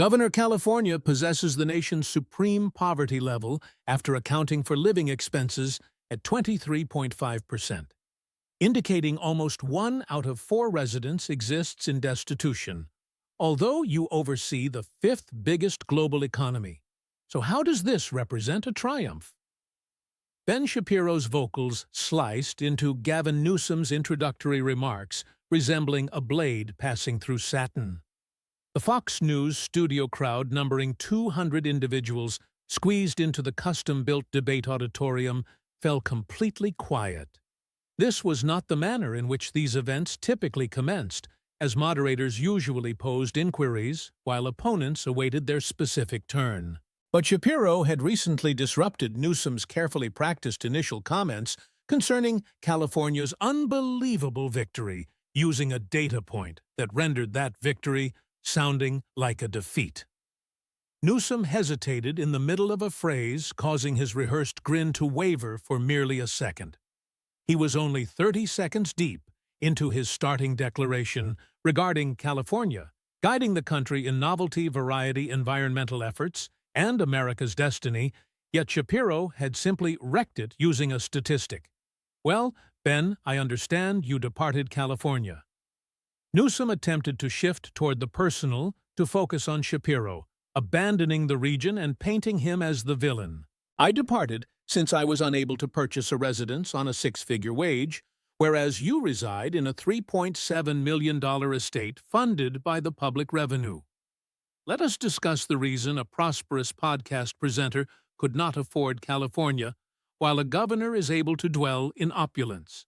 Governor California possesses the nation's supreme poverty level after accounting for living expenses at 23.5%, indicating almost 1 out of 4 residents exists in destitution, although you oversee the 5th biggest global economy. So how does this represent a triumph? Ben Shapiro's vocals sliced into Gavin Newsom's introductory remarks, resembling a blade passing through satin. The Fox News studio crowd, numbering 200 individuals, squeezed into the custom-built debate auditorium, fell completely quiet. This was not the manner in which these events typically commenced, as moderators usually posed inquiries while opponents awaited their specific turn. But Shapiro had recently disrupted Newsom's carefully practiced initial comments concerning California's unbelievable victory, using a data point that rendered that victory sounding like a defeat. Newsom hesitated in the middle of a phrase, causing his rehearsed grin to waver for merely a second. He was only 30 seconds deep into his starting declaration regarding California, guiding the country in novelty, variety, environmental efforts, and America's destiny, yet Shapiro had simply wrecked it using a statistic. "Well, Ben, I understand you departed California." Newsom attempted to shift toward the personal to focus on Shapiro, abandoning the region and painting him as the villain. "I departed since I was unable to purchase a residence on a 6-figure wage, whereas you reside in a $3.7 million estate funded by the public revenue. Let us discuss the reason a prosperous podcast presenter could not afford California, while a governor is able to dwell in opulence."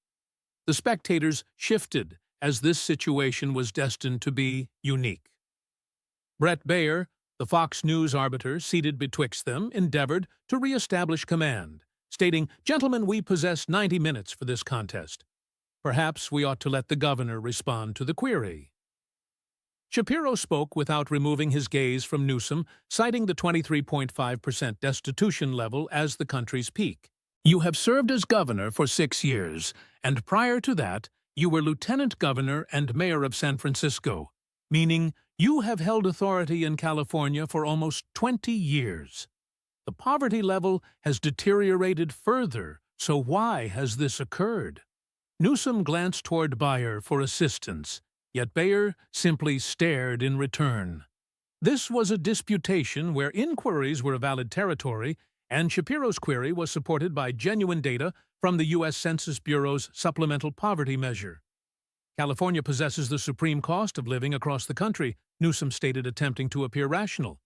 The spectators shifted, as this situation was destined to be unique. Brett Baer, the Fox News arbiter seated betwixt them, endeavored to re-establish command, stating, "Gentlemen, we possess 90 minutes for this contest. Perhaps we ought to let the governor respond to the query." Shapiro spoke without removing his gaze from Newsom, citing the 23.5% destitution level as the country's peak. "You have served as governor for 6 years, and prior to that, you were lieutenant governor and mayor of San Francisco, meaning you have held authority in California for almost 20 years. The poverty level has deteriorated further, so why has this occurred?" Newsom glanced toward Baer for assistance, yet Baer simply stared in return. This was a disputation where inquiries were a valid territory, and Shapiro's query was supported by genuine data from the U.S. Census Bureau's supplemental poverty measure. "California possesses the supreme cost of living across the country," Newsom stated, attempting to appear rational.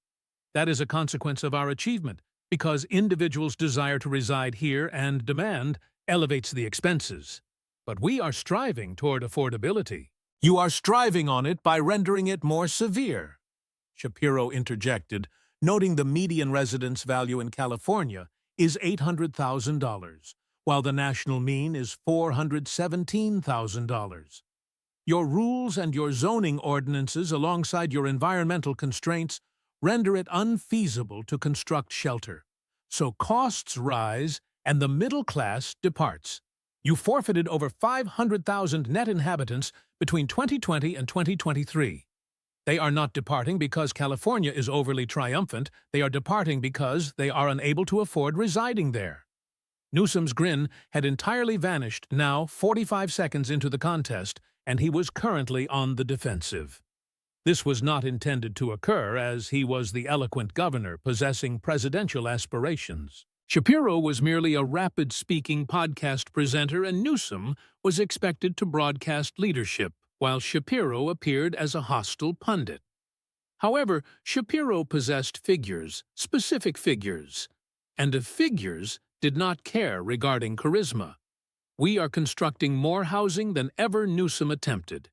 "That is a consequence of our achievement, because individuals' desire to reside here and demand elevates the expenses. But we are striving toward affordability." "You are striving on it by rendering it more severe," Shapiro interjected, noting the median residence value in California is $800,000, while the national mean is $417,000. "Your rules and your zoning ordinances alongside your environmental constraints render it unfeasible to construct shelter. So costs rise and the middle class departs. You forfeited over 500,000 net inhabitants between 2020 and 2023. They are not departing because California is overly triumphant. They are departing because they are unable to afford residing there." Newsom's grin had entirely vanished now 45 seconds into the contest, and he was currently on the defensive. This was not intended to occur, as he was the eloquent governor possessing presidential aspirations. Shapiro was merely a rapid-speaking podcast presenter, and Newsom was expected to broadcast leadership, while Shapiro appeared as a hostile pundit. However, Shapiro possessed figures, specific figures, and the figures did not care regarding charisma. "We are constructing more housing than ever Newsom attempted.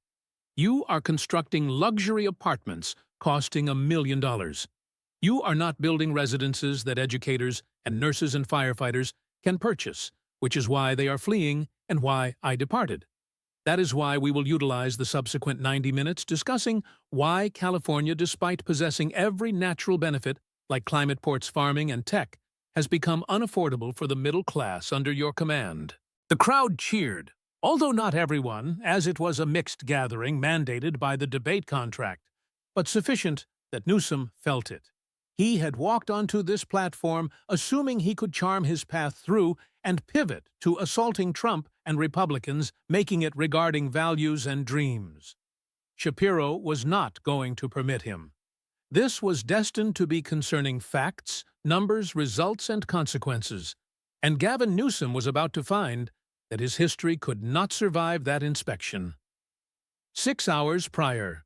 You are constructing luxury apartments costing $1 million. You are not building residences that educators and nurses and firefighters can purchase, which is why they are fleeing and why I departed. That is why we will utilize the subsequent 90 minutes discussing why California, despite possessing every natural benefit, like climate ports, farming, and tech, has become unaffordable for the middle class under your command." The crowd cheered, although not everyone, as it was a mixed gathering mandated by the debate contract, but sufficient that Newsom felt it. He had walked onto this platform assuming he could charm his path through and pivot to assaulting Trump and Republicans, making it regarding values and dreams. Shapiro was not going to permit him. This was destined to be concerning facts, numbers, results, and consequences, and Gavin Newsom was about to find that his history could not survive that inspection. 6 hours prior,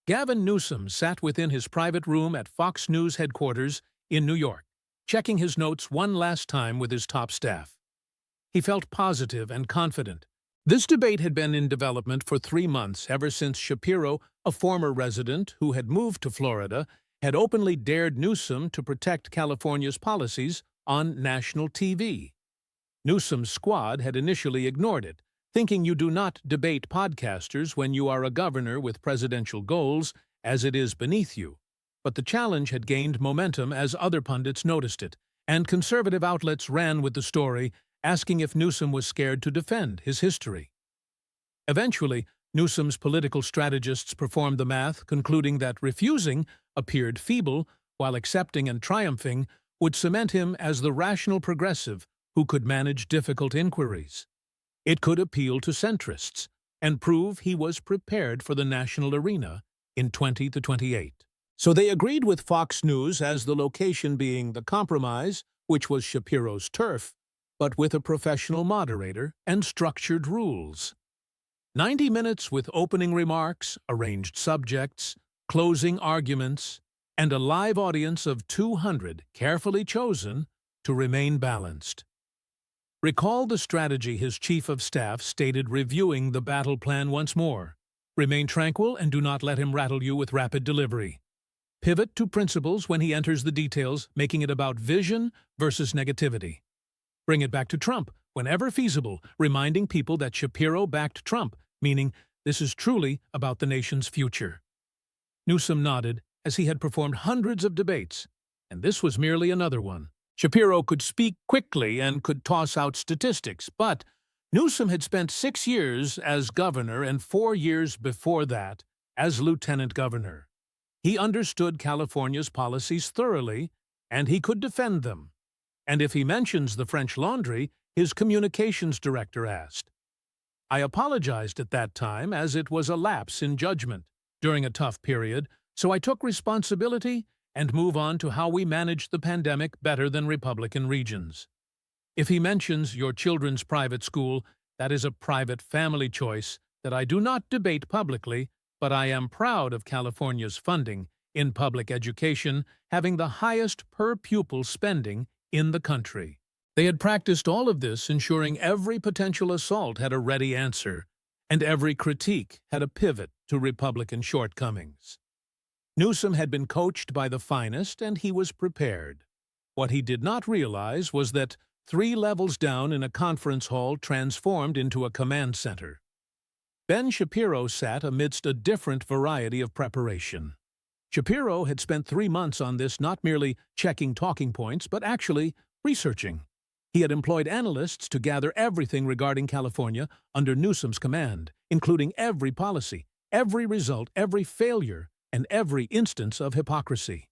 Gavin Newsom sat within his private room at Fox News headquarters in New York, checking his notes one last time with his top staff. He felt positive and confident. This debate had been in development for 3 months, ever since Shapiro, a former resident who had moved to Florida, had openly dared Newsom to protect California's policies on national TV. Newsom's squad had initially ignored it, thinking you do not debate podcasters when you are a governor with presidential goals, as it is beneath you. But the challenge had gained momentum as other pundits noticed it, and conservative outlets ran with the story, asking if Newsom was scared to defend his history. Eventually, Newsom's political strategists performed the math, concluding that refusing appeared feeble, while accepting and triumphing would cement him as the rational progressive who could manage difficult inquiries. It could appeal to centrists and prove he was prepared for the national arena in 2028. So they agreed with Fox News as the location being the compromise, which was Shapiro's turf, but with a professional moderator and structured rules. 90 minutes with opening remarks, arranged subjects, closing arguments, and a live audience of 200 carefully chosen to remain balanced. Recall the strategy his chief of staff stated reviewing the battle plan once more. Remain tranquil and do not let him rattle you with rapid delivery. Pivot to principles when he enters the details, making it about vision versus negativity. Bring it back to Trump whenever feasible, reminding people that Shapiro backed Trump, meaning this is truly about the nation's future. Newsom nodded, as he had performed hundreds of debates, and this was merely another one. Shapiro could speak quickly and could toss out statistics, but Newsom had spent 6 years as governor and 4 years before that as lieutenant governor. He understood California's policies thoroughly, and he could defend them. And if he mentions the French Laundry, his communications director asked. I apologized at that time, as it was a lapse in judgment during a tough period, so I took responsibility and move on to how we managed the pandemic better than Republican regions. If he mentions your children's private school, that is a private family choice that I do not debate publicly, but I am proud of California's funding in public education, having the highest per-pupil spending in the country. They had practiced all of this, ensuring every potential assault had a ready answer, and every critique had a pivot to Republican shortcomings. Newsom had been coached by the finest, and he was prepared. What he did not realize was that 3 levels down in a conference hall transformed into a command center. Ben Shapiro sat amidst a different variety of preparation. Shapiro had spent 3 months on this, not merely checking talking points, but actually researching. He had employed analysts to gather everything regarding California under Newsom's command, including every policy, every result, every failure, and every instance of hypocrisy.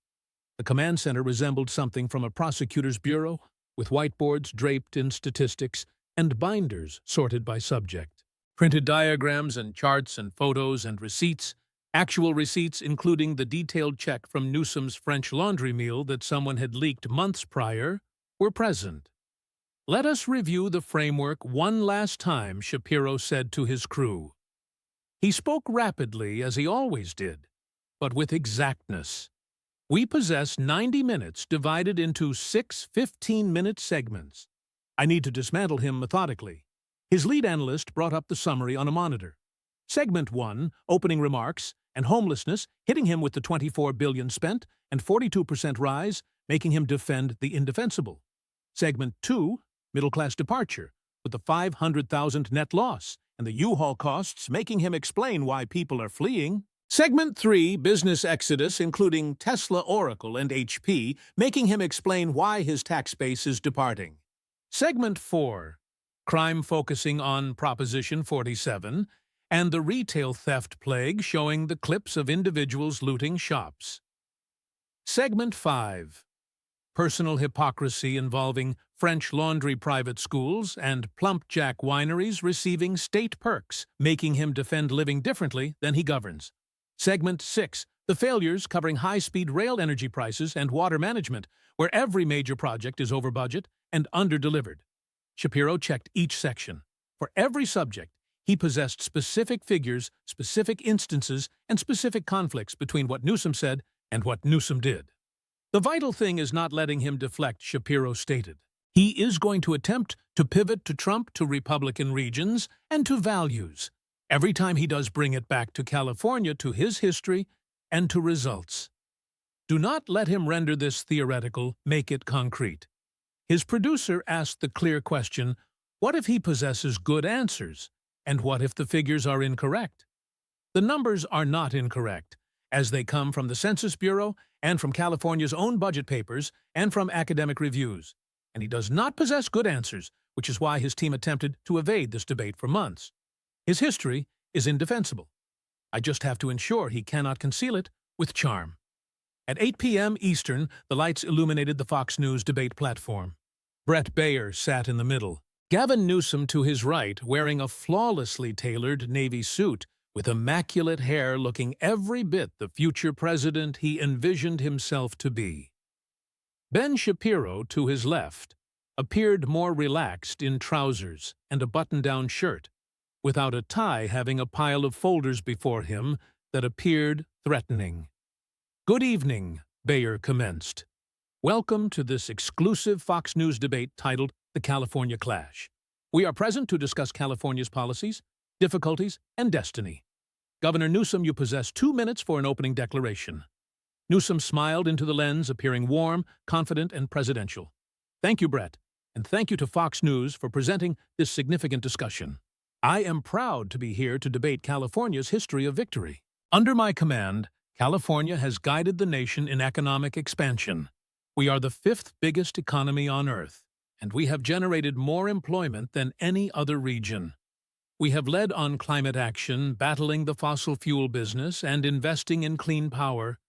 The command center resembled something from a prosecutor's bureau, with whiteboards draped in statistics and binders sorted by subject. Printed diagrams and charts and photos and receipts, actual receipts including the detailed check from Newsom's French Laundry meal that someone had leaked months prior, were present. Let us review the framework one last time, Shapiro said to his crew. He spoke rapidly, as he always did, but with exactness. We possess 90 minutes divided into 6 15-minute segments. I need to dismantle him methodically. His lead analyst brought up the summary on a monitor. Segment 1, opening remarks, and homelessness, hitting him with the $24 billion spent and 42% rise, making him defend the indefensible. Segment 2, middle-class departure, with the $500,000 net loss and the U-Haul costs, making him explain why people are fleeing. Segment 3, business exodus, including Tesla, Oracle, and HP, making him explain why his tax base is departing. Segment 4, crime focusing on Proposition 47, and the retail theft plague, showing the clips of individuals looting shops. Segment 5. Personal hypocrisy involving French laundry private schools and plump jack wineries receiving state perks, making him defend living differently than he governs. Segment 6. The failures covering high-speed rail energy prices and water management, where every major project is over budget and under-delivered. Shapiro checked each section. For every subject, he possessed specific figures, specific instances, and specific conflicts between what Newsom said and what Newsom did. The vital thing is not letting him deflect, Shapiro stated. He is going to attempt to pivot to Trump, to Republican regions, and to values. Every time he does, bring it back to California, to his history, and to results. Do not let him render this theoretical, make it concrete. His producer asked the clear question, what if he possesses good answers? And what if the figures are incorrect? The numbers are not incorrect, as they come from the Census Bureau and from California's own budget papers and from academic reviews. And he does not possess good answers, which is why his team attempted to evade this debate for months. His history is indefensible. I just have to ensure he cannot conceal it with charm. At 8 p.m. Eastern, the lights illuminated the Fox News debate platform. Bret Baier sat in the middle. Gavin Newsom to his right, wearing a flawlessly tailored navy suit, with immaculate hair looking every bit the future president he envisioned himself to be. Ben Shapiro, to his left, appeared more relaxed in trousers and a button-down shirt, without a tie, having a pile of folders before him that appeared threatening. "Good evening," Baier commenced. "Welcome to this exclusive Fox News debate titled The California Clash. We are present to discuss California's policies, difficulties, and destiny. Governor Newsom, you possess 2 minutes for an opening declaration." Newsom smiled into the lens, appearing warm, confident, and presidential. "Thank you, Bret, and thank you to Fox News for presenting this significant discussion. I am proud to be here to debate California's history of victory. Under my command, California has guided the nation in economic expansion. We are the 5th biggest economy on Earth, and we have generated more employment than any other region. We have led on climate action, battling the fossil fuel business, and investing in clean power.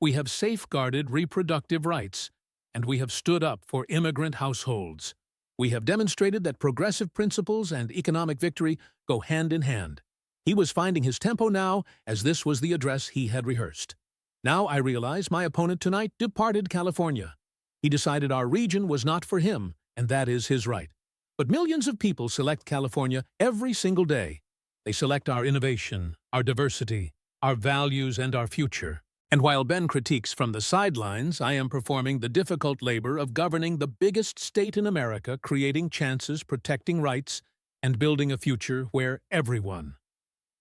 We have safeguarded reproductive rights, and we have stood up for immigrant households. We have demonstrated that progressive principles and economic victory go hand in hand." He was finding his tempo now, as this was the address he had rehearsed. "Now I realize my opponent tonight departed California. He decided our region was not for him, and that is his right. But millions of people select California every single day. They select our innovation, our diversity, our values, and our future. And while Ben critiques from the sidelines, I am performing the difficult labor of governing the biggest state in America, creating chances, protecting rights, and building a future where everyone.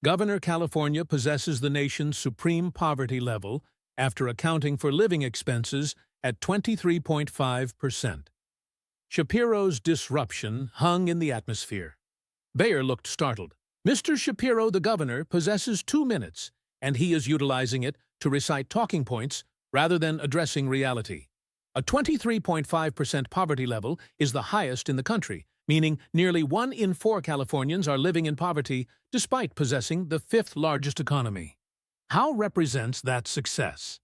Governor California possesses the nation's supreme poverty level after accounting for living expenses at 23.5%. Shapiro's disruption hung in the atmosphere. Baier looked startled. Mr. Shapiro, the governor, possesses 2 minutes, and he is utilizing it to recite talking points rather than addressing reality. A 23.5% poverty level is the highest in the country, meaning nearly 1 in 4 Californians are living in poverty despite possessing the 5th largest economy. How represents that success?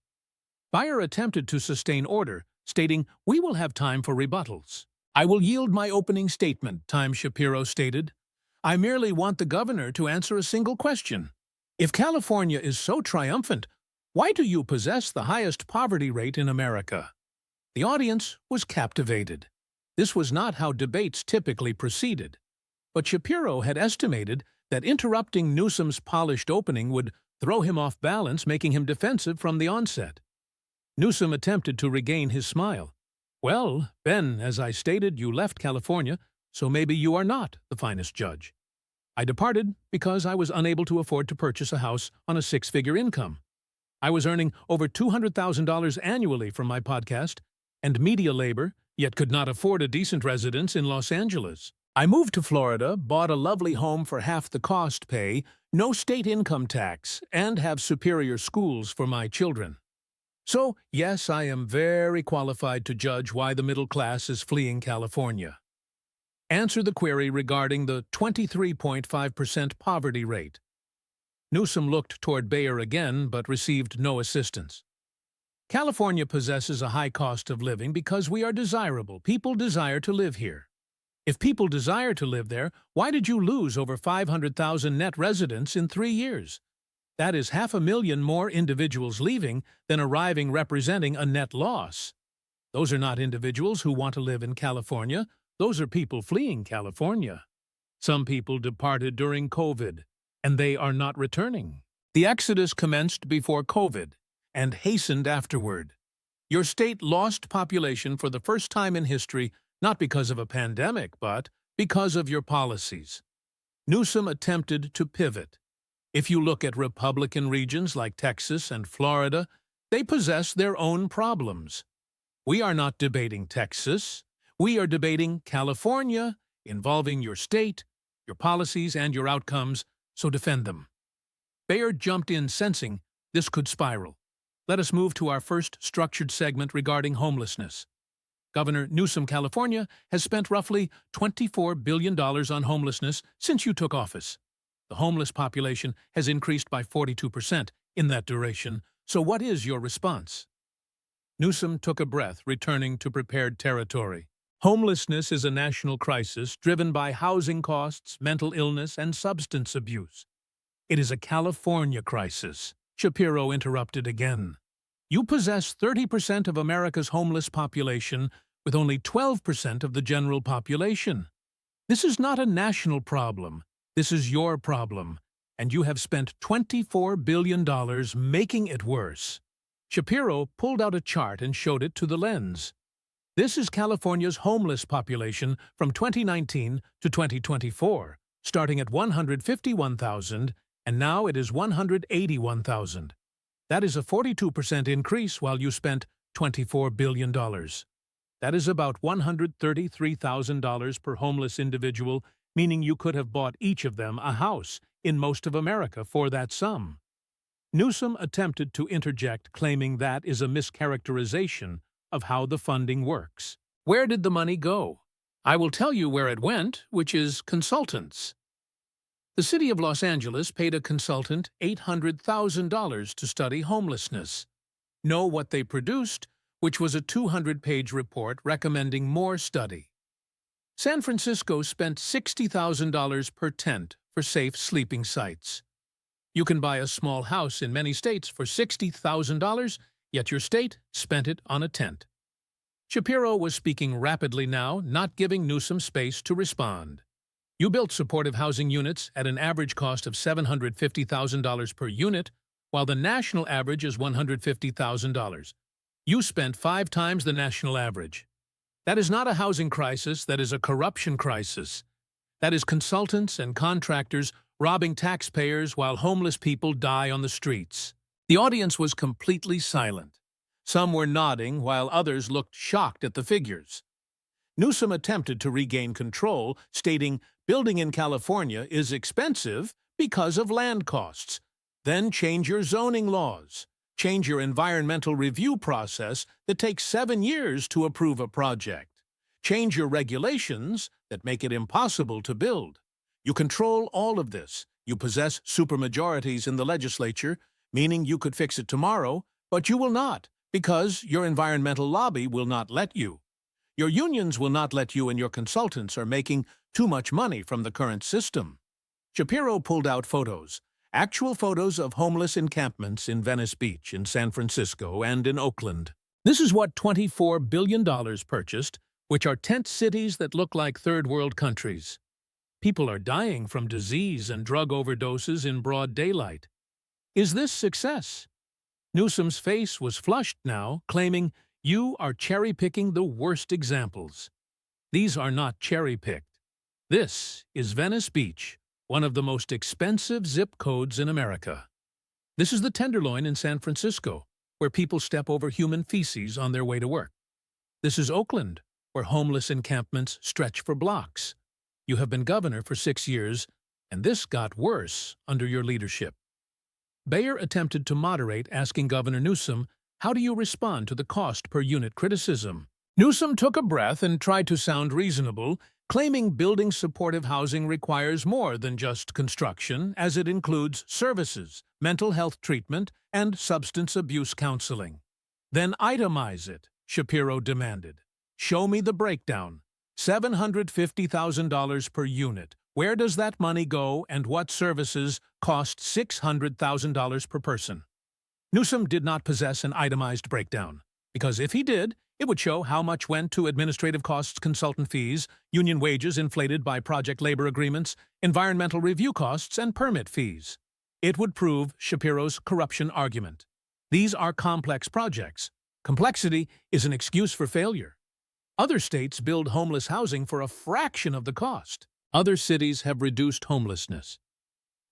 Baier attempted to sustain order, stating, "We will have time for rebuttals." "I will yield my opening statement," Shapiro stated. "I merely want the governor to answer a single question. If California is so triumphant, why do you possess the highest poverty rate in America?" The audience was captivated. This was not how debates typically proceeded. But Shapiro had estimated that interrupting Newsom's polished opening would throw him off balance, making him defensive from the onset. Newsom attempted to regain his smile. "Well, Ben, as I stated, you left California, so maybe you are not the finest judge. I departed because I was unable to afford to purchase a house on a 6-figure income. I was earning over $200,000 annually from my podcast and media labor, yet could not afford a decent residence in Los Angeles. I moved to Florida, bought a lovely home for half the cost pay, no state income tax, and have superior schools for my children. So, yes, I am very qualified to judge why the middle class is fleeing California. Answer the query regarding the 23.5% poverty rate." Newsom looked toward Baier again, but received no assistance. California possesses a high cost of living because we are desirable. People desire to live here. If people desire to live there, why did you lose over 500,000 net residents in 3 years? That is 500,000 more individuals leaving than arriving, representing a net loss. Those are not individuals who want to live in California. Those are people fleeing California. Some people departed during COVID, and they are not returning. The exodus commenced before COVID and hastened afterward. Your state lost population for the first time in history, not because of a pandemic, but because of your policies. Newsom attempted to pivot. If you look at Republican regions like Texas and Florida, they possess their own problems. We are not debating Texas. We are debating California, involving your state, your policies, and your outcomes, so defend them. Bayer jumped in, sensing this could spiral. Let us move to our first structured segment regarding homelessness. Governor Newsom, California, has spent roughly $24 billion on homelessness since you took office. The homeless population has increased by 42% in that duration, so what is your response? Newsom took a breath, returning to prepared territory. Homelessness is a national crisis driven by housing costs, mental illness, and substance abuse. It is a California crisis. Shapiro interrupted again. You possess 30% of America's homeless population, with only 12% of the general population. This is not a national problem. This is your problem, and you have spent $24 billion making it worse. Shapiro pulled out a chart and showed it to the lens. This is California's homeless population from 2019 to 2024, starting at 151,000, and now it is 181,000. That is a 42% increase while you spent $24 billion. That is about $133,000 per homeless individual, meaning you could have bought each of them a house in most of America for that sum. Newsom attempted to interject, claiming that is a mischaracterization of how the funding works. Where did the money go? I will tell you where it went, which is consultants. The city of Los Angeles paid a consultant $800,000 to study homelessness. Know what they produced, which was a 200-page report recommending more study. San Francisco spent $60,000 per tent for safe sleeping sites. You can buy a small house in many states for $60,000, yet your state spent it on a tent. Shapiro was speaking rapidly now, not giving Newsom space to respond. You built supportive housing units at an average cost of $750,000 per unit, while the national average is $150,000. You spent 5 times the national average. That is not a housing crisis, that is a corruption crisis. That is consultants and contractors robbing taxpayers while homeless people die on the streets. The audience was completely silent. Some were nodding while others looked shocked at the figures. Newsom attempted to regain control, stating, "Building in California is expensive because of land costs. Then change your zoning laws. Change your environmental review process that takes 7 years to approve a project. Change your regulations that make it impossible to build. You control all of this. You possess supermajorities in the legislature, meaning you could fix it tomorrow, but you will not, because your environmental lobby will not let you. Your unions will not let you, and your consultants are making too much money from the current system." Shapiro pulled out photos, actual photos of homeless encampments in Venice Beach, in San Francisco, and in Oakland. This is what $24 billion purchased, which are tent cities that look like third-world countries. People are dying from disease and drug overdoses in broad daylight. Is this success? Newsom's face was flushed now, claiming, "You are cherry-picking the worst examples." These are not cherry-picked. This is Venice Beach, one of the most expensive zip codes in America. This is the Tenderloin in San Francisco, where people step over human feces on their way to work. This is Oakland, where homeless encampments stretch for blocks. You have been governor for 6 years, and this got worse under your leadership. Bayer attempted to moderate, asking Governor Newsom, "How do you respond to the cost per unit criticism?" Newsom took a breath and tried to sound reasonable, claiming building supportive housing requires more than just construction, as it includes services, mental health treatment, and substance abuse counseling. Then itemize it, Shapiro demanded. Show me the breakdown. $750,000 per unit. Where does that money go and what services cost $600,000 per person? Newsom did not possess an itemized breakdown, because if he did, it would show how much went to administrative costs, consultant fees, union wages inflated by project labor agreements, environmental review costs, and permit fees. It would prove Shapiro's corruption argument. These are complex projects. Complexity is an excuse for failure. Other states build homeless housing for a fraction of the cost. Other cities have reduced homelessness.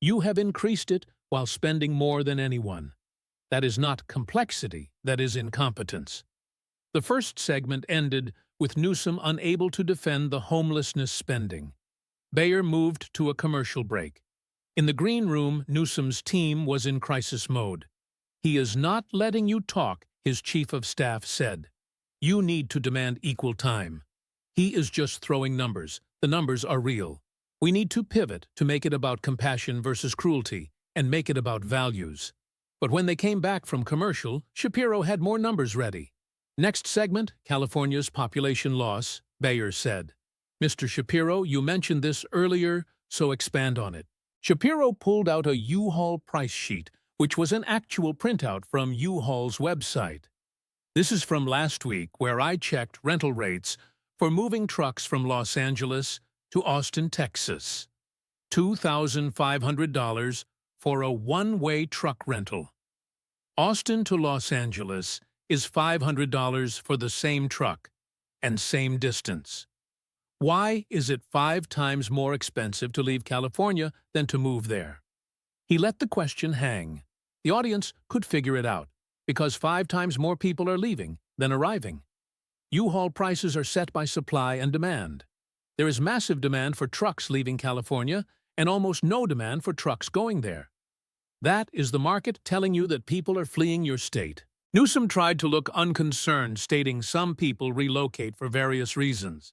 You have increased it while spending more than anyone. That is not complexity, that is incompetence. The first segment ended with Newsom unable to defend the homelessness spending. Bayer moved to a commercial break. In the green room, Newsom's team was in crisis mode. "He is not letting you talk," his chief of staff said. "You need to demand equal time. He is just throwing numbers. The numbers are real. We need to pivot to make it about compassion versus cruelty and make it about values." But when they came back from commercial, Shapiro had more numbers ready. "Next segment, California's population loss," Bayer said. "Mr. Shapiro, you mentioned this earlier, so expand on it." Shapiro pulled out a U-Haul price sheet, which was an actual printout from U-Haul's website. "This is from last week, where I checked rental rates for moving trucks from Los Angeles to Austin, Texas. $2,500 for a one-way truck rental. Austin to Los Angeles is $500 for the same truck and same distance. Why is it 5 times more expensive to leave California than to move there?" He let the question hang. The audience could figure it out, because 5 times more people are leaving than arriving. U-Haul prices are set by supply and demand. There is massive demand for trucks leaving California and almost no demand for trucks going there. That is the market telling you that people are fleeing your state. Newsom tried to look unconcerned, stating some people relocate for various reasons.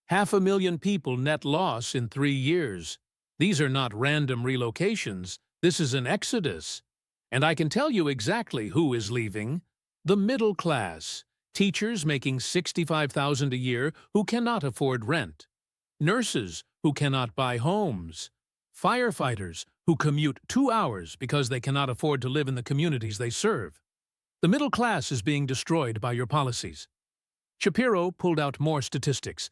500,000 people net loss in 3 years. These are not random relocations. This is an exodus. And I can tell you exactly who is leaving. The middle class. Teachers making $65,000 a year who cannot afford rent. Nurses who cannot buy homes. Firefighters who commute 2 hours because they cannot afford to live in the communities they serve. The middle class is being destroyed by your policies. Shapiro pulled out more statistics.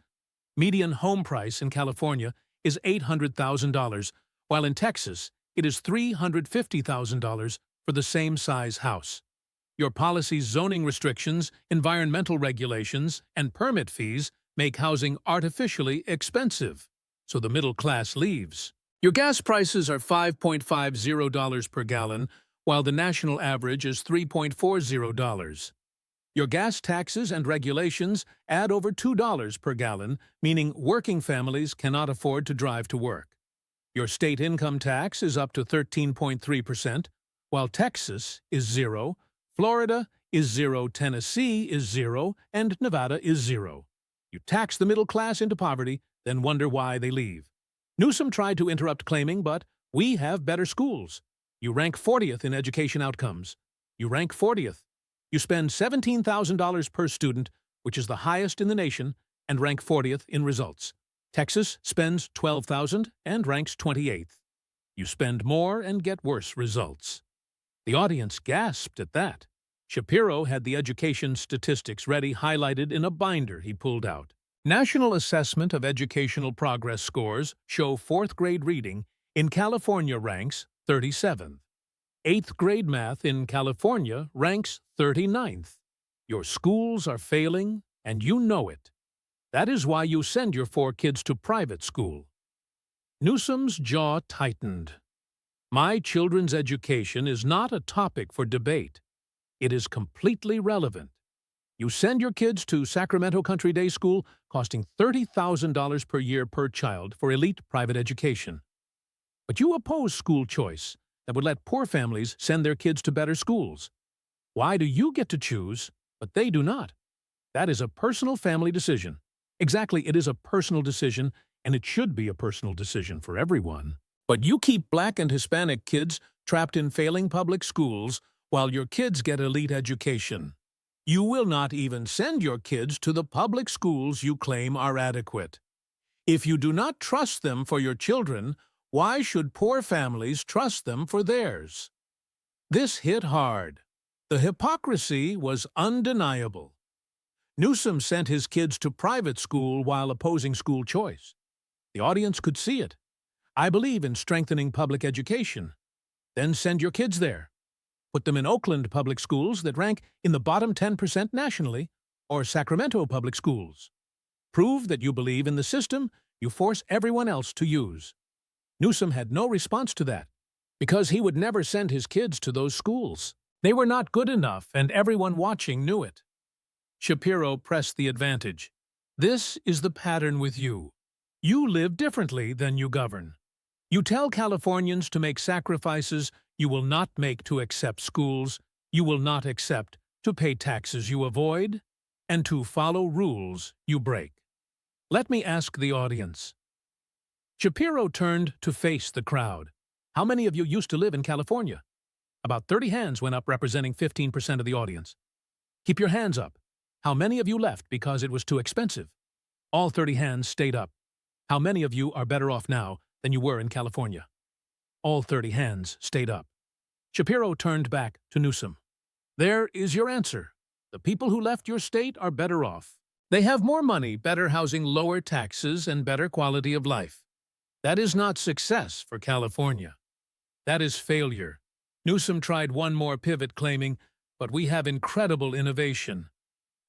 Median home price in California is $800,000, while in Texas it is $350,000 for the same size house. Your policy's zoning restrictions, environmental regulations, and permit fees make housing artificially expensive, so the middle class leaves. Your gas prices are $5.50 per gallon, while the national average is $3.40. Your gas taxes and regulations add over $2 per gallon, meaning working families cannot afford to drive to work. Your state income tax is up to 13.3%, while Texas is 0, Florida is 0, Tennessee is 0, and Nevada is 0. You tax the middle class into poverty, then wonder why they leave. Newsom tried to interrupt, claiming, "But we have better schools. You rank 40th in education outcomes. You rank 40th. You spend $17,000 per student, which is the highest in the nation, and rank 40th in results. Texas spends $12,000 and ranks 28th. You spend more and get worse results." The audience gasped at that. Shapiro had the education statistics ready, highlighted in a binder he pulled out. National Assessment of Educational Progress scores show 4th grade reading in California ranks 37th. 8th grade math in California ranks 39th. Your schools are failing, and you know it. That is why you send your 4 kids to private school. Newsom's jaw tightened. My children's education is not a topic for debate. It is completely relevant. You send your kids to Sacramento Country Day School, costing $30,000 per year per child for elite private education. But you oppose school choice that would let poor families send their kids to better schools. Why do you get to choose, but they do not? That is a personal family decision. Exactly, it is a personal decision, and it should be a personal decision for everyone. But you keep Black and Hispanic kids trapped in failing public schools while your kids get elite education. You will not even send your kids to the public schools you claim are adequate. If you do not trust them for your children, why should poor families trust them for theirs? This hit hard. The hypocrisy was undeniable. Newsom sent his kids to private school while opposing school choice. The audience could see it. I believe in strengthening public education. Then send your kids there. Put them in Oakland public schools that rank in the bottom 10% nationally, or Sacramento public schools. Prove that you believe in the system you force everyone else to use. Newsom had no response to that, because he would never send his kids to those schools. They were not good enough, and everyone watching knew it. Shapiro pressed the advantage. This is the pattern with you. You live differently than you govern. You tell Californians to make sacrifices you will not make to accept schools, you will not accept to pay taxes you avoid, and to follow rules you break. Let me ask the audience. Shapiro turned to face the crowd. How many of you used to live in California? About 30 hands went up, representing 15% of the audience. Keep your hands up. How many of you left because it was too expensive? All 30 hands stayed up. How many of you are better off now than you were in California? All 30 hands stayed up. Shapiro turned back to Newsom. There is your answer. The people who left your state are better off. They have more money, better housing, lower taxes, and better quality of life. That is not success for California. That is failure. Newsom tried one more pivot, claiming, but we have incredible innovation.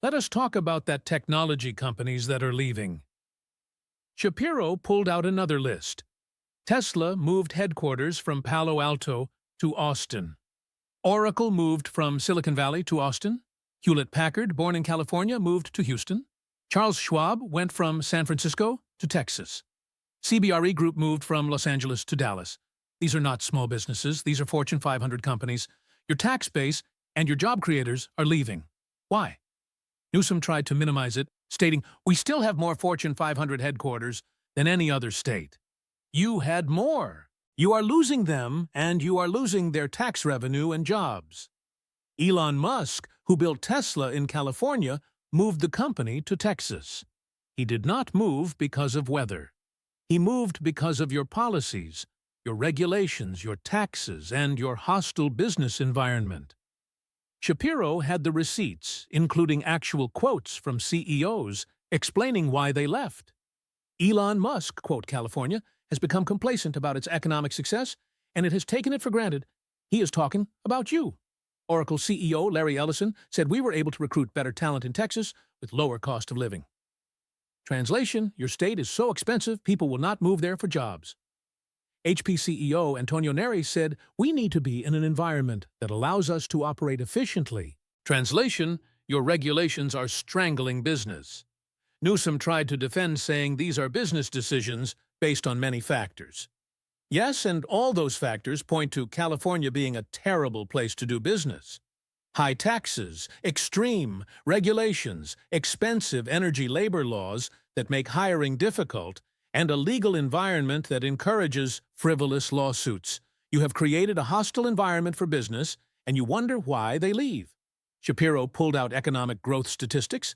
Let us talk about that technology companies that are leaving. Shapiro pulled out another list. Tesla moved headquarters from Palo Alto to Austin. Oracle moved from Silicon Valley to Austin. Hewlett-Packard, born in California, moved to Houston. Charles Schwab went from San Francisco to Texas. CBRE Group moved from Los Angeles to Dallas. These are not small businesses. These are Fortune 500 companies. Your tax base and your job creators are leaving. Why? Newsom tried to minimize it, stating, we still have more Fortune 500 headquarters than any other state. You had more. You are losing them, and you are losing their tax revenue and jobs. Elon Musk, who built Tesla in California, moved the company to Texas. He did not move because of weather. He moved because of your policies, your regulations, your taxes, and your hostile business environment. Shapiro had the receipts, including actual quotes from CEOs, explaining why they left. Elon Musk, quote, California, has become complacent about its economic success, and it has taken it for granted. He is talking about you. Oracle CEO Larry Ellison said we were able to recruit better talent in Texas with lower cost of living. Translation, your state is so expensive, people will not move there for jobs. HP CEO Antonio Neri said, we need to be in an environment that allows us to operate efficiently. Translation, your regulations are strangling business. Newsom tried to defend, saying these are business decisions based on many factors. Yes, and all those factors point to California being a terrible place to do business. High taxes, extreme regulations, expensive energy labor laws that make hiring difficult, and a legal environment that encourages frivolous lawsuits. You have created a hostile environment for business, and you wonder why they leave. Shapiro pulled out economic growth statistics.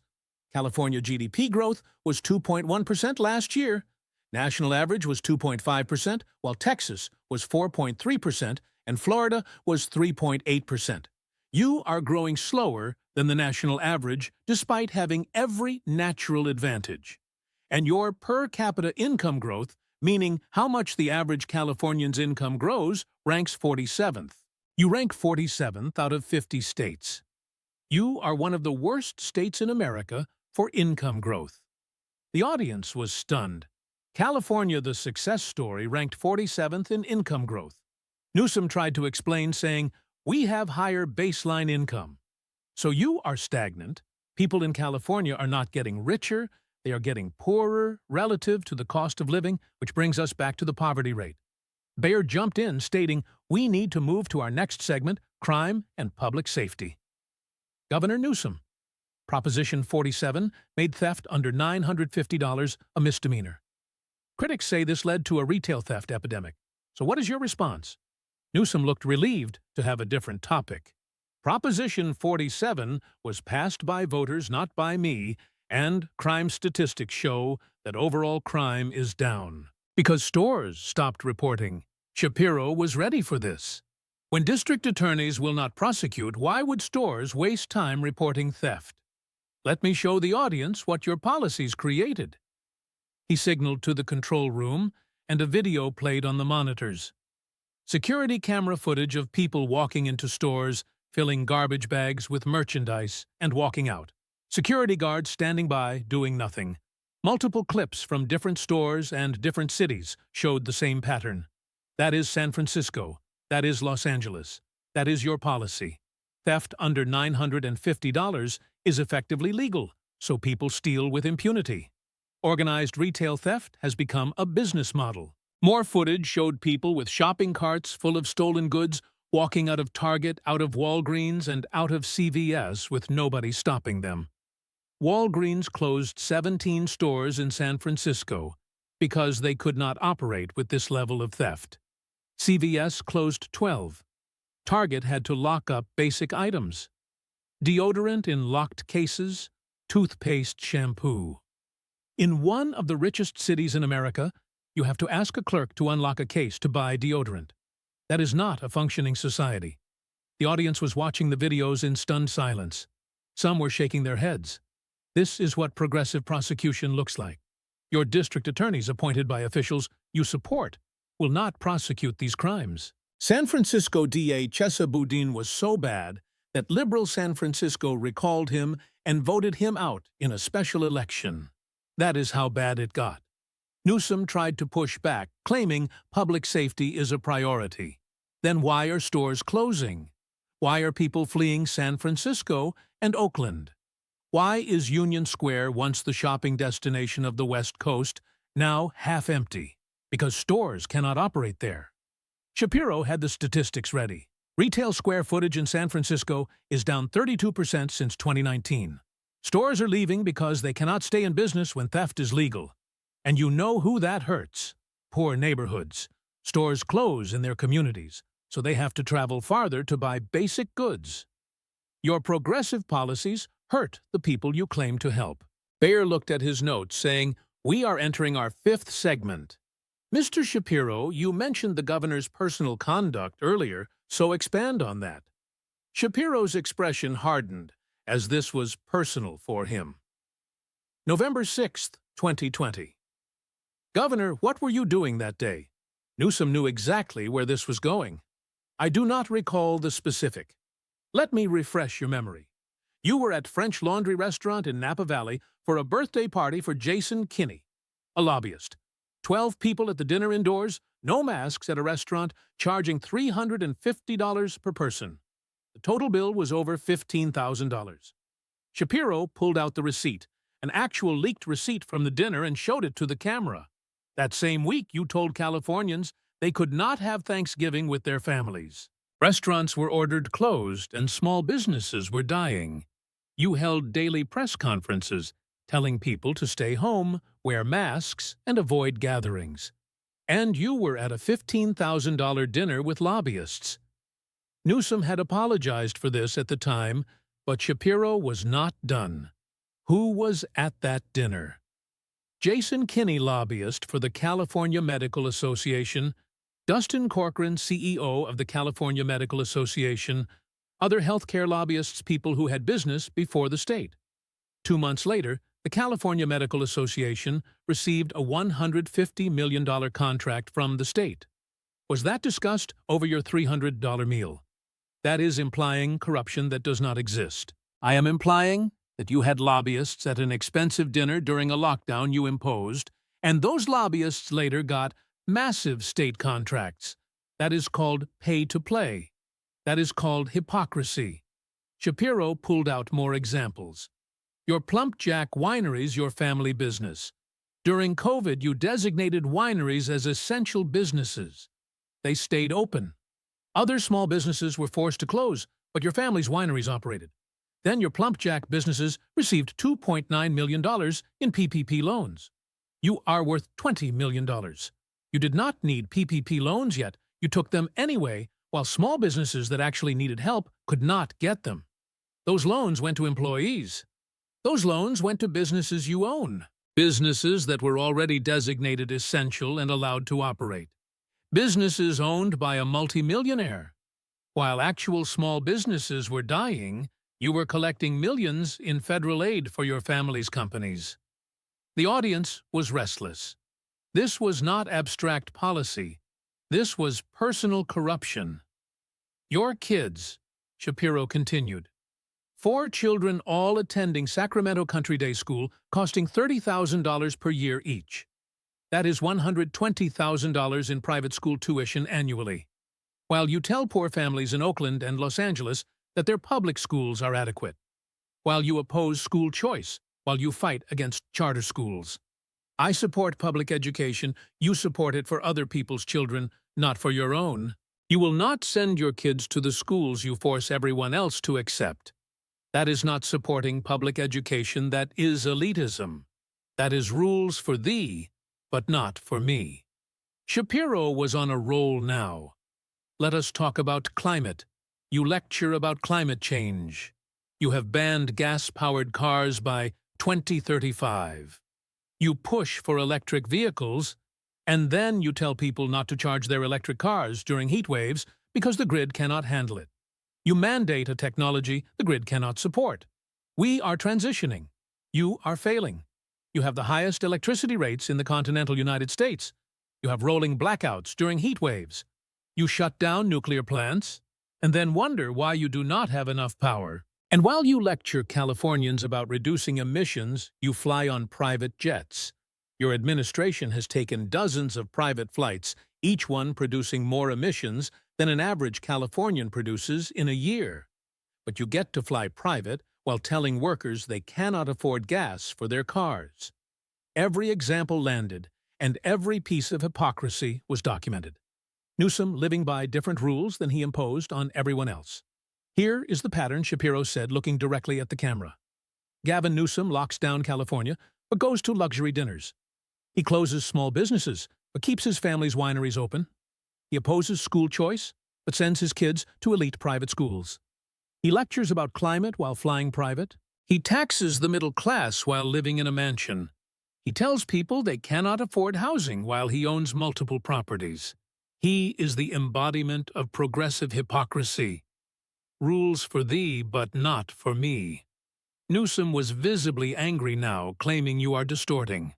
California GDP growth was 2.1% last year. National average was 2.5%, while Texas was 4.3%, and Florida was 3.8%. You are growing slower than the national average, despite having every natural advantage. And your per capita income growth, meaning how much the average Californian's income grows, ranks 47th. You rank 47th out of 50 states. You are one of the worst states in America for income growth. The audience was stunned. California, the success story, ranked 47th in income growth. Newsom tried to explain, saying, we have higher baseline income. So you are stagnant. People in California are not getting richer. They are getting poorer relative to the cost of living, which brings us back to the poverty rate. Bayer jumped in, stating, we need to move to our next segment, crime and public safety. Governor Newsom. Proposition 47 made theft under $950 a misdemeanor. Critics say this led to a retail theft epidemic. So what is your response? Newsom looked relieved to have a different topic. Proposition 47 was passed by voters, not by me, and crime statistics show that overall crime is down. Because stores stopped reporting. Shapiro was ready for this. When district attorneys will not prosecute, why would stores waste time reporting theft? Let me show the audience what your policies created. He signaled to the control room, and a video played on the monitors. Security camera footage of people walking into stores, filling garbage bags with merchandise, and walking out. Security guards standing by, doing nothing. Multiple clips from different stores and different cities showed the same pattern. That is San Francisco. That is Los Angeles. That is your policy. Theft under $950 is effectively legal, so people steal with impunity. Organized retail theft has become a business model. More footage showed people with shopping carts full of stolen goods walking out of Target, out of Walgreens, and out of CVS with nobody stopping them. Walgreens closed 17 stores in San Francisco because they could not operate with this level of theft. CVS closed 12. Target had to lock up basic items. Deodorant in locked cases, toothpaste shampoo. In one of the richest cities in America, you have to ask a clerk to unlock a case to buy deodorant. That is not a functioning society. The audience was watching the videos in stunned silence. Some were shaking their heads. This is what progressive prosecution looks like. Your district attorneys appointed by officials you support will not prosecute these crimes. San Francisco DA Chesa Boudin was so bad that liberal San Francisco recalled him and voted him out in a special election. That is how bad it got. Newsom tried to push back, claiming public safety is a priority. Then why are stores closing? Why are people fleeing San Francisco and Oakland? Why is Union Square, once the shopping destination of the West Coast, now half empty? Because stores cannot operate there. Shapiro had the statistics ready. Retail square footage in San Francisco is down 32% since 2019. Stores are leaving because they cannot stay in business when theft is legal. And you know who that hurts. Poor neighborhoods. Stores close in their communities, so they have to travel farther to buy basic goods. Your progressive policies hurt the people you claim to help. Bayer looked at his notes, saying, "We are entering our 5th segment. Mr. Shapiro, you mentioned the governor's personal conduct earlier, so expand on that." Shapiro's expression hardened, as this was personal for him. November 6th, 2020. Governor, what were you doing that day? Newsom knew exactly where this was going. I do not recall the specific. Let me refresh your memory. You were at French Laundry Restaurant in Napa Valley for a birthday party for Jason Kinney, a lobbyist. 12 people at the dinner indoors, no masks at a restaurant, charging $350 per person. The total bill was over $15,000. Shapiro pulled out the receipt, an actual leaked receipt from the dinner, and showed it to the camera. That same week, you told Californians they could not have Thanksgiving with their families. Restaurants were ordered closed and small businesses were dying. You held daily press conferences, telling people to stay home, wear masks, and avoid gatherings. And you were at a $15,000 dinner with lobbyists. Newsom had apologized for this at the time, but Shapiro was not done. Who was at that dinner? Jason Kinney, lobbyist for the California Medical Association, Dustin Corcoran, CEO of the California Medical Association, other healthcare lobbyists, people who had business before the state. 2 months later, the California Medical Association received a $150 million contract from the state. Was that discussed over your $300 meal? That is implying corruption that does not exist. I am implying that you had lobbyists at an expensive dinner during a lockdown you imposed, and those lobbyists later got massive state contracts. That is called pay to play. That is called hypocrisy. Shapiro pulled out more examples. Your Plump Jack wineries, your family business. During COVID, you designated wineries as essential businesses. They stayed open. Other small businesses were forced to close, but your family's wineries operated. Then your Plump Jack businesses received $2.9 million in PPP loans. You are worth $20 million. You did not need PPP loans yet. You took them anyway, while small businesses that actually needed help could not get them. Those loans went to employees. Those loans went to businesses you own. Businesses that were already designated essential and allowed to operate. Businesses owned by a multimillionaire. While actual small businesses were dying, you were collecting millions in federal aid for your family's companies. The audience was restless. This was not abstract policy. This was personal corruption. Your kids, Shapiro continued. 4 children all attending Sacramento Country Day School, costing $30,000 per year each. That is $120,000 in private school tuition annually. While you tell poor families in Oakland and Los Angeles that their public schools are adequate. While you oppose school choice, while you fight against charter schools. I support public education, you support it for other people's children, not for your own. You will not send your kids to the schools you force everyone else to accept. That is not supporting public education, that is elitism. That is rules for thee, but not for me. Shapiro was on a roll now. Let us talk about climate. You lecture about climate change. You have banned gas-powered cars by 2035. You push for electric vehicles, and then you tell people not to charge their electric cars during heat waves because the grid cannot handle it. You mandate a technology the grid cannot support. We are transitioning. You are failing. You have the highest electricity rates in the continental United States. You have rolling blackouts during heat waves. You shut down nuclear plants, and then wonder why you do not have enough power. And while you lecture Californians about reducing emissions, you fly on private jets. Your administration has taken dozens of private flights, each one producing more emissions than an average Californian produces in a year. But you get to fly private while telling workers they cannot afford gas for their cars. Every example landed, and every piece of hypocrisy was documented. Newsom living by different rules than he imposed on everyone else. Here is the pattern, Shapiro said, looking directly at the camera. Gavin Newsom locks down California, but goes to luxury dinners. He closes small businesses, but keeps his family's wineries open. He opposes school choice, but sends his kids to elite private schools. He lectures about climate while flying private. He taxes the middle class while living in a mansion. He tells people they cannot afford housing while he owns multiple properties. He is the embodiment of progressive hypocrisy. Rules for thee, but not for me. Newsom was visibly angry now, claiming you are distorting.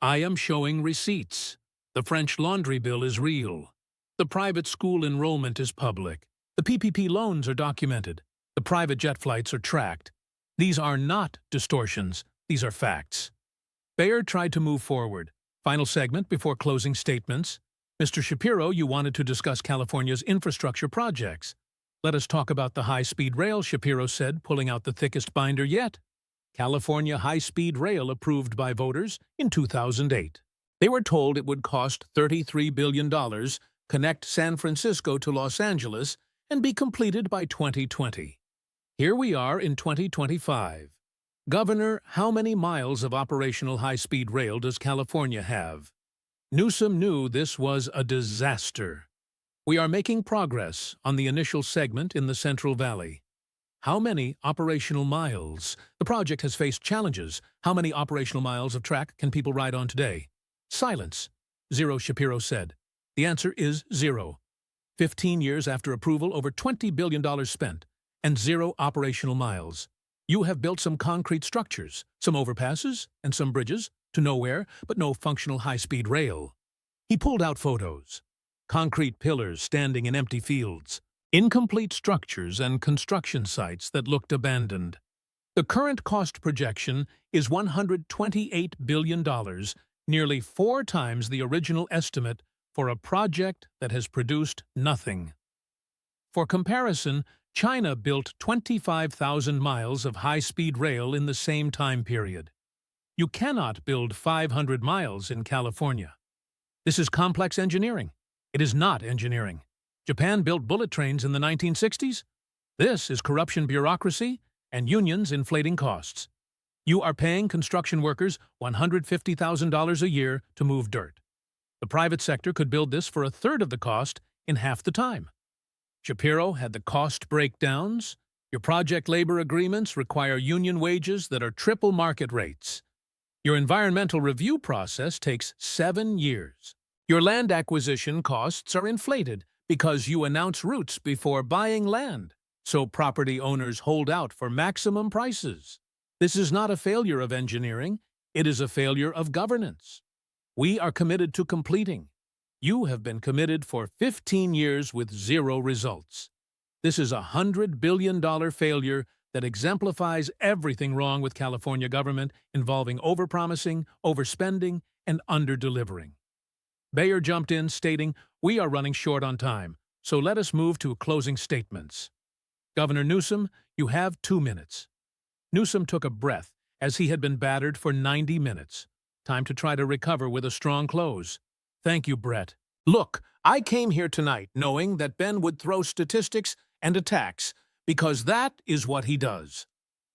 I am showing receipts. The French laundry bill is real. The private school enrollment is public. The PPP loans are documented. The private jet flights are tracked. These are not distortions. These are facts. Bayer tried to move forward. Final segment before closing statements. Mr. Shapiro, you wanted to discuss California's infrastructure projects. Let us talk about the high-speed rail, Shapiro said, pulling out the thickest binder yet. California high-speed rail approved by voters in 2008. They were told it would cost $33 billion, connect San Francisco to Los Angeles, and be completed by 2020. Here we are in 2025. Governor, how many miles of operational high-speed rail does California have? Newsom knew this was a disaster. We are making progress on the initial segment in the Central Valley. How many operational miles? The project has faced challenges. How many operational miles of track can people ride on today? Silence. 0, Shapiro said. The answer is 0. 15 years after approval, over $20 billion spent, and 0 operational miles. You have built some concrete structures, some overpasses and some bridges, to nowhere, but no functional high-speed rail. He pulled out photos. Concrete pillars standing in empty fields. Incomplete structures and construction sites that looked abandoned. The current cost projection is $128 billion, nearly 4 times the original estimate for a project that has produced nothing. For comparison, China built 25,000 miles of high-speed rail in the same time period. You cannot build 500 miles in California. This is complex engineering. It is not engineering. Japan built bullet trains in the 1960s. This is corruption bureaucracy and unions inflating costs. You are paying construction workers $150,000 a year to move dirt. The private sector could build this for 1/3 of the cost in half the time. Shapiro had the cost breakdowns. Your project labor agreements require union wages that are triple market rates. Your environmental review process takes 7 years. Your land acquisition costs are inflated because you announce routes before buying land, so property owners hold out for maximum prices. This is not a failure of engineering, it is a failure of governance. We are committed to completing. You have been committed for 15 years with 0 results. This is a $100 billion failure that exemplifies everything wrong with California government involving overpromising, overspending, and underdelivering. Bayer jumped in, stating, "We are running short on time, so let us move to closing statements." Governor Newsom, you have 2 minutes. Newsom took a breath, as he had been battered for 90 minutes. Time to try to recover with a strong close. Thank you, Brett. Look, I came here tonight knowing that Ben would throw statistics and attacks, because that is what he does.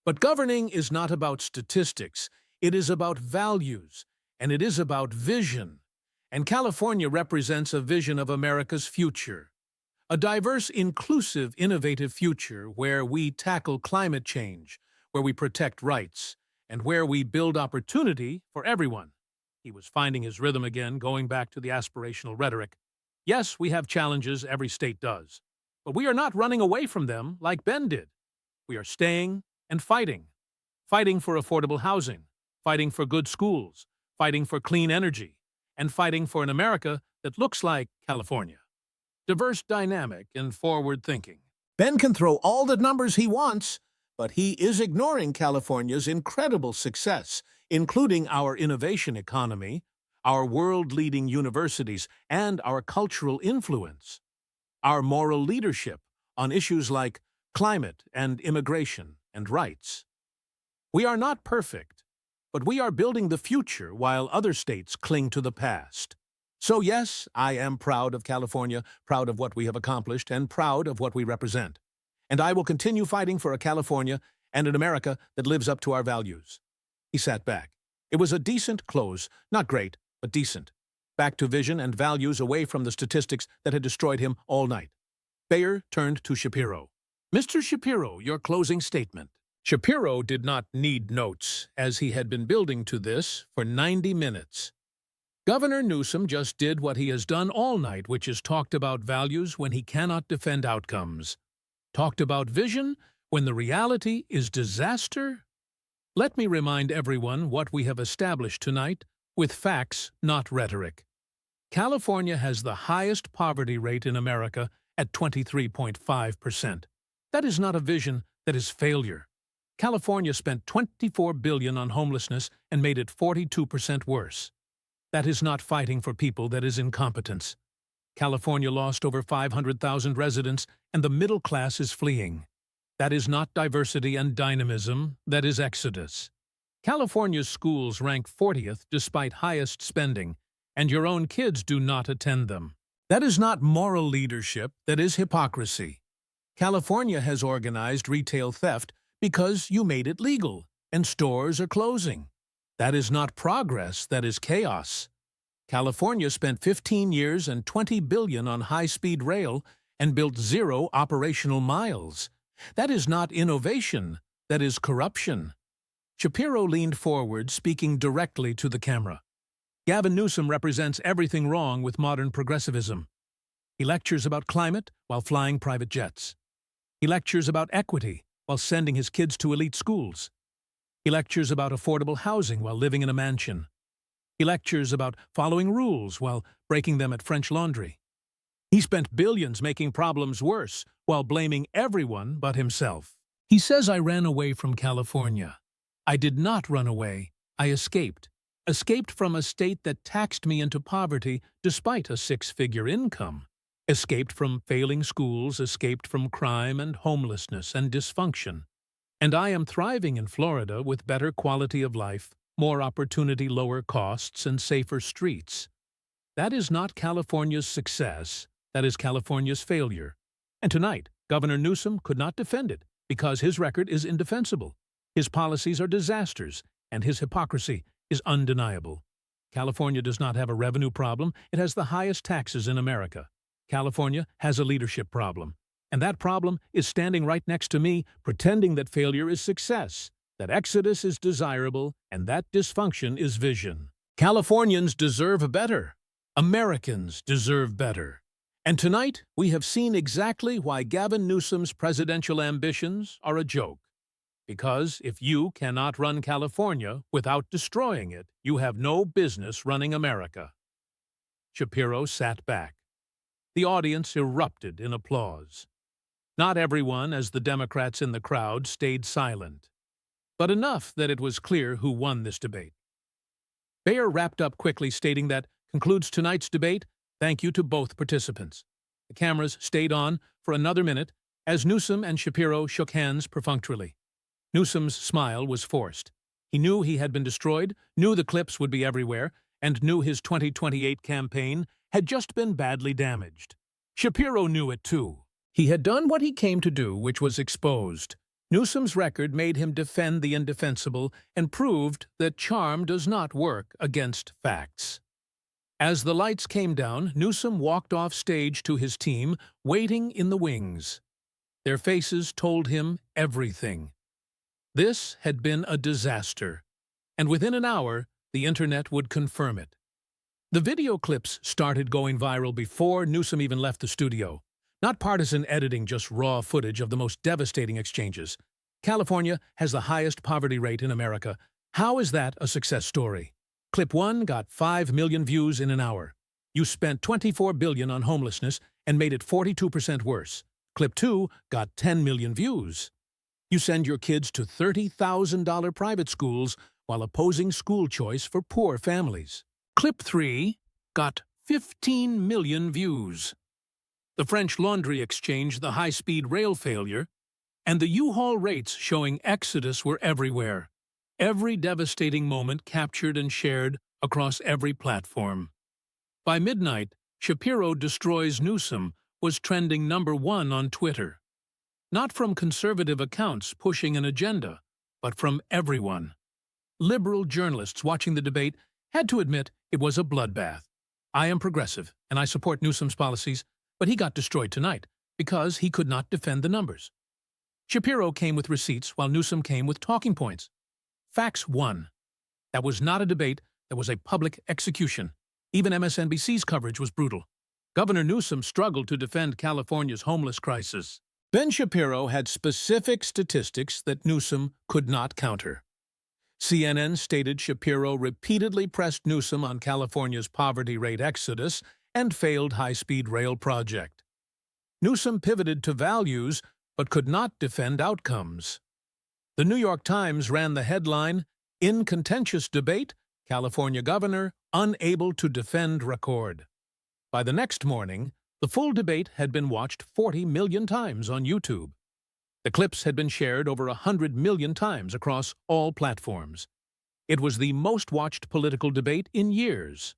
But governing is not about statistics. It is about values, and it is about vision. And California represents a vision of America's future. A diverse, inclusive, innovative future where we tackle climate change, where we protect rights, and where we build opportunity for everyone. He was finding his rhythm again, going back to the aspirational rhetoric. Yes, we have challenges, every state does. But we are not running away from them like Ben did. We are staying and fighting. Fighting for affordable housing, fighting for good schools, fighting for clean energy, and fighting for an America that looks like California. Diverse, dynamic, and forward-thinking. Ben can throw all the numbers he wants, but he is ignoring California's incredible success, including our innovation economy, our world-leading universities, and our cultural influence, our moral leadership on issues like climate and immigration and rights. We are not perfect, but we are building the future while other states cling to the past. So yes, I am proud of California, proud of what we have accomplished, and proud of what we represent. And I will continue fighting for a California and an America that lives up to our values. He sat back. It was a decent close, not great, but decent. Back to vision and values, away from the statistics that had destroyed him all night. Bayer turned to Shapiro. Mr. Shapiro, your closing statement. Shapiro did not need notes, as he had been building to this for 90 minutes. Governor Newsom just did what he has done all night, which is talked about values when he cannot defend outcomes. Talked about vision when the reality is disaster? Let me remind everyone what we have established tonight with facts, not rhetoric. California has the highest poverty rate in America at 23.5%. That is not a vision, that is failure. California spent $24 billion on homelessness and made it 42% worse. That is not fighting for people, that is incompetence. California lost over 500,000 residents, and the middle class is fleeing. That is not diversity and dynamism, that is exodus. California's schools rank 40th despite highest spending, and your own kids do not attend them. That is not moral leadership, that is hypocrisy. California has organized retail theft because you made it legal, and stores are closing. That is not progress, that is chaos. California spent 15 years and $20 billion on high-speed rail and built 0 operational miles. That is not innovation, that is corruption. Shapiro leaned forward, speaking directly to the camera. Gavin Newsom represents everything wrong with modern progressivism. He lectures about climate while flying private jets. He lectures about equity while sending his kids to elite schools. He lectures about affordable housing while living in a mansion. He lectures about following rules while breaking them at French Laundry. He spent billions making problems worse while blaming everyone but himself. He says I ran away from California. I did not run away. I escaped. Escaped from a state that taxed me into poverty despite a 6-figure income. Escaped from failing schools, escaped from crime and homelessness and dysfunction. And I am thriving in Florida with better quality of life, more opportunity, lower costs, and safer streets. That is not California's success, that is California's failure. And tonight, Governor Newsom could not defend it because his record is indefensible. His policies are disasters, and his hypocrisy is undeniable. California does not have a revenue problem, it has the highest taxes in America. California has a leadership problem. And that problem is standing right next to me, pretending that failure is success, that exodus is desirable, and that dysfunction is vision. Californians deserve better. Americans deserve better. And tonight, we have seen exactly why Gavin Newsom's presidential ambitions are a joke. Because if you cannot run California without destroying it, you have no business running America. Shapiro sat back. The audience erupted in applause. Not everyone, as the Democrats in the crowd, stayed silent, but enough that it was clear who won this debate. Bayer wrapped up quickly, stating that concludes tonight's debate. Thank you to both participants. The cameras stayed on for another minute as Newsom and Shapiro shook hands perfunctorily. Newsom's smile was forced. He knew he had been destroyed, knew the clips would be everywhere, and knew his 2028 campaign had just been badly damaged. Shapiro knew it too. He had done what he came to do, which was exposed. Newsom's record made him defend the indefensible and proved that charm does not work against facts. As the lights came down, Newsom walked off stage to his team, waiting in the wings. Their faces told him everything. This had been a disaster, and within an hour, the internet would confirm it. The video clips started going viral before Newsom even left the studio. Not partisan editing, just raw footage of the most devastating exchanges. California has the highest poverty rate in America. How is that a success story? Clip 1 got 5 million views in an hour. You spent $24 billion on homelessness and made it 42% worse. Clip 2 got 10 million views. You send your kids to $30,000 private schools while opposing school choice for poor families. Clip 3 got 15 million views. The French laundry exchange, the high-speed rail failure, and the U-Haul rates showing exodus were everywhere. Every devastating moment captured and shared across every platform. By midnight, Shapiro destroys Newsom was trending #1 on Twitter. Not from conservative accounts pushing an agenda, but from everyone. Liberal journalists watching the debate had to admit it was a bloodbath. I am progressive, and I support Newsom's policies, but he got destroyed tonight because he could not defend the numbers. Shapiro came with receipts while Newsom came with talking points. Facts won. That was not a debate, that was a public execution. Even MSNBC's coverage was brutal. Governor Newsom struggled to defend California's homeless crisis. Ben Shapiro had specific statistics that Newsom could not counter. CNN stated Shapiro repeatedly pressed Newsom on California's poverty rate exodus and failed high-speed rail project. Newsom pivoted to values but could not defend outcomes. The New York Times ran the headline, "In contentious debate, California governor unable to defend record." By the next morning, the full debate had been watched 40 million times on YouTube. The clips had been shared over 100 million times across all platforms. It was the most watched political debate in years.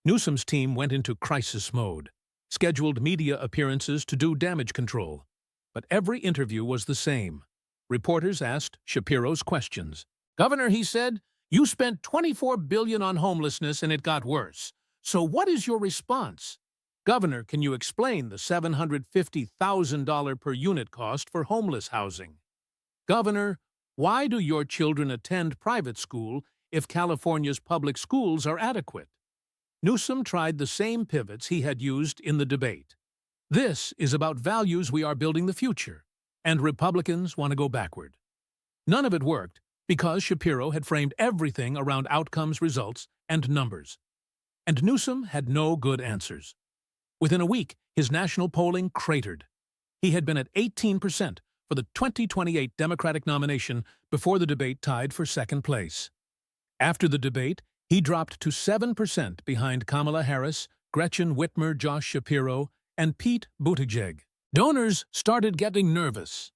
Newsom's team went into crisis mode, scheduled media appearances to do damage control. But every interview was the same. Reporters asked Shapiro's questions. "Governor," he said, "you spent $24 billion on homelessness and it got worse. So what is your response? Governor, can you explain the $750,000 per unit cost for homeless housing? Governor, why do your children attend private school if California's public schools are adequate?" Newsom tried the same pivots he had used in the debate. This is about values. We are building the future, and Republicans want to go backward. None of it worked because Shapiro had framed everything around outcomes, results, and numbers. And Newsom had no good answers. Within a week, his national polling cratered. He had been at 18% for the 2028 Democratic nomination before the debate tied for second place. After the debate, he dropped to 7% behind Kamala Harris, Gretchen Whitmer, Josh Shapiro, and Pete Buttigieg. Donors started getting nervous.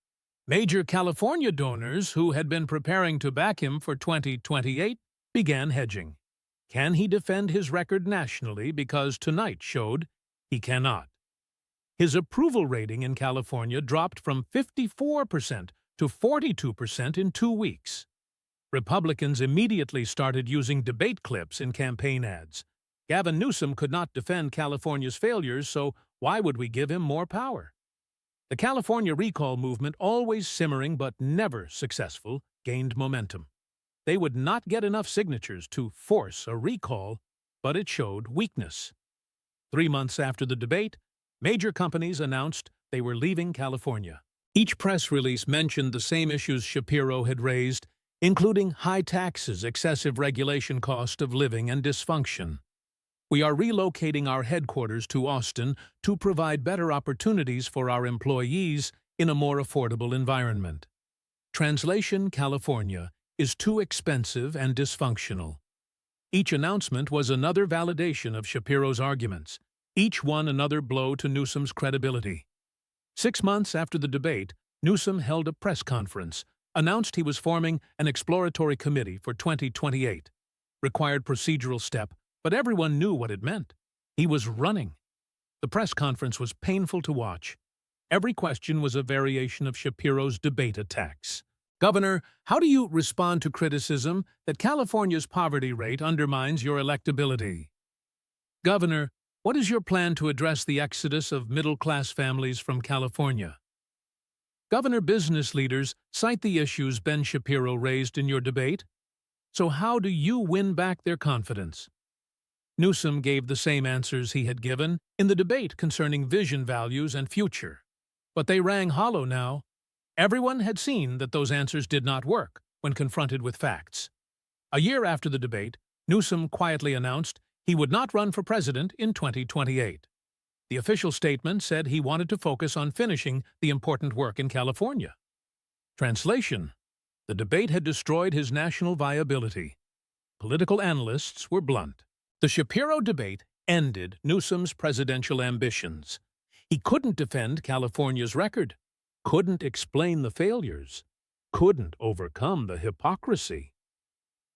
Major California donors who had been preparing to back him for 2028 began hedging. Can he defend his record nationally? Because tonight showed he cannot. His approval rating in California dropped from 54% to 42% in 2 weeks. Republicans immediately started using debate clips in campaign ads. Gavin Newsom could not defend California's failures, so why would we give him more power? The California recall movement, always simmering but never successful, gained momentum. They would not get enough signatures to force a recall, but it showed weakness. 3 months after the debate, major companies announced they were leaving California. Each press release mentioned the same issues Shapiro had raised, including high taxes, excessive regulation, cost of living, and dysfunction. We are relocating our headquarters to Austin to provide better opportunities for our employees in a more affordable environment. Translation: California is too expensive and dysfunctional. Each announcement was another validation of Shapiro's arguments, each one another blow to Newsom's credibility. 6 months after the debate, Newsom held a press conference, announced he was forming an exploratory committee for 2028. Required procedural step, but everyone knew what it meant. He was running. The press conference was painful to watch. Every question was a variation of Shapiro's debate attacks. Governor, how do you respond to criticism that California's poverty rate undermines your electability? Governor, what is your plan to address the exodus of middle-class families from California? Governor, business leaders cite the issues Ben Shapiro raised in your debate. So how do you win back their confidence? Newsom gave the same answers he had given in the debate concerning vision, values, and future. But they rang hollow now. Everyone had seen that those answers did not work when confronted with facts. A year after the debate, Newsom quietly announced he would not run for president in 2028. The official statement said he wanted to focus on finishing the important work in California. Translation: the debate had destroyed his national viability. Political analysts were blunt. The Shapiro debate ended Newsom's presidential ambitions. He couldn't defend California's record, couldn't explain the failures, couldn't overcome the hypocrisy.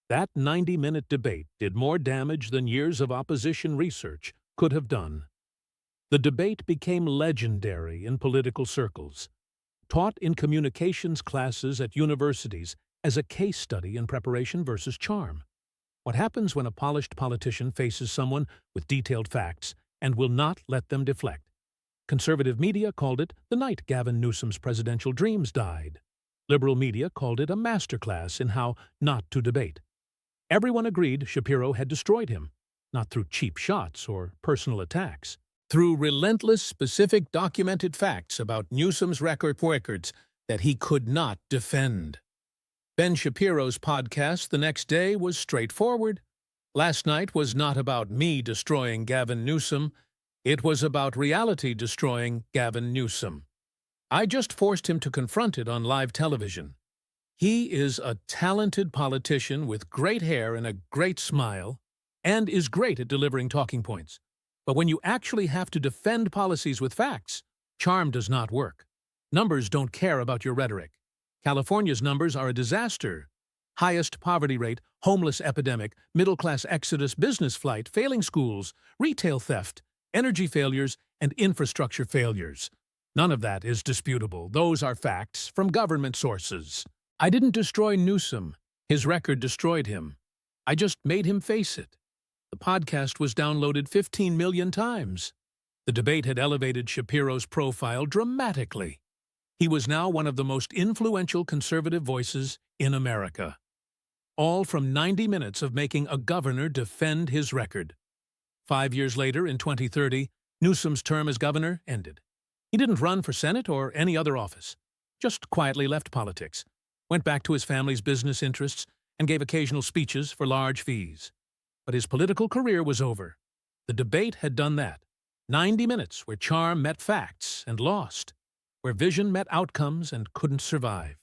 That 90-minute debate did more damage than years of opposition research could have done. The debate became legendary in political circles, taught in communications classes at universities as a case study in preparation versus charm. What happens when a polished politician faces someone with detailed facts and will not let them deflect? Conservative media called it the night Gavin Newsom's presidential dreams died. Liberal media called it a masterclass in how not to debate. Everyone agreed Shapiro had destroyed him, not through cheap shots or personal attacks, through relentless, specific, documented facts about Newsom's records that he could not defend. Ben Shapiro's podcast the next day was straightforward. Last night was not about me destroying Gavin Newsom. It was about reality destroying Gavin Newsom. I just forced him to confront it on live television. He is a talented politician with great hair and a great smile, and is great at delivering talking points. But when you actually have to defend policies with facts, charm does not work. Numbers don't care about your rhetoric. California's numbers are a disaster. Highest poverty rate, homeless epidemic, middle-class exodus, business flight, failing schools, retail theft, energy failures, and infrastructure failures. None of that is disputable. Those are facts from government sources. I didn't destroy Newsom. His record destroyed him. I just made him face it. The podcast was downloaded 15 million times. The debate had elevated Shapiro's profile dramatically. He was now one of the most influential conservative voices in America. All from 90 minutes of making a governor defend his record. 5 years later, in 2030, Newsom's term as governor ended. He didn't run for Senate or any other office, just quietly left politics, went back to his family's business interests, and gave occasional speeches for large fees. But his political career was over. The debate had done that. 90 minutes where charm met facts and lost, where vision met outcomes and couldn't survive,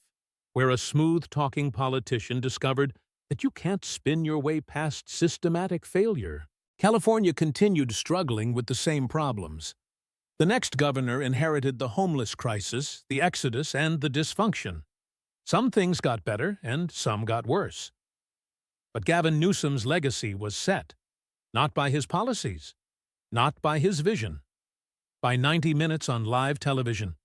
where a smooth-talking politician discovered that you can't spin your way past systematic failure. California continued struggling with the same problems. The next governor inherited the homeless crisis, the exodus, and the dysfunction. Some things got better, and some got worse. But Gavin Newsom's legacy was set, not by his policies, not by his vision, by 90 minutes on live television,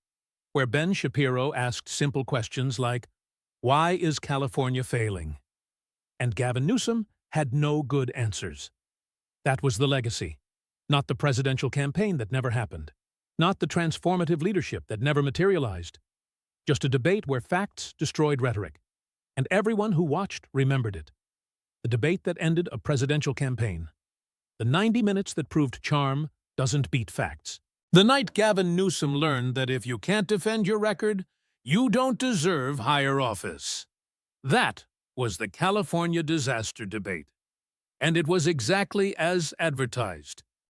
where Ben Shapiro asked simple questions like, "Why is California failing?" And Gavin Newsom had no good answers. That was the legacy, not the presidential campaign that never happened. Not the transformative leadership that never materialized. Just a debate where facts destroyed rhetoric. And everyone who watched remembered it. The debate that ended a presidential campaign. The 90 minutes that proved charm doesn't beat facts. The night Gavin Newsom learned that if you can't defend your record, you don't deserve higher office. That was the California disaster debate. And it was exactly as advertised.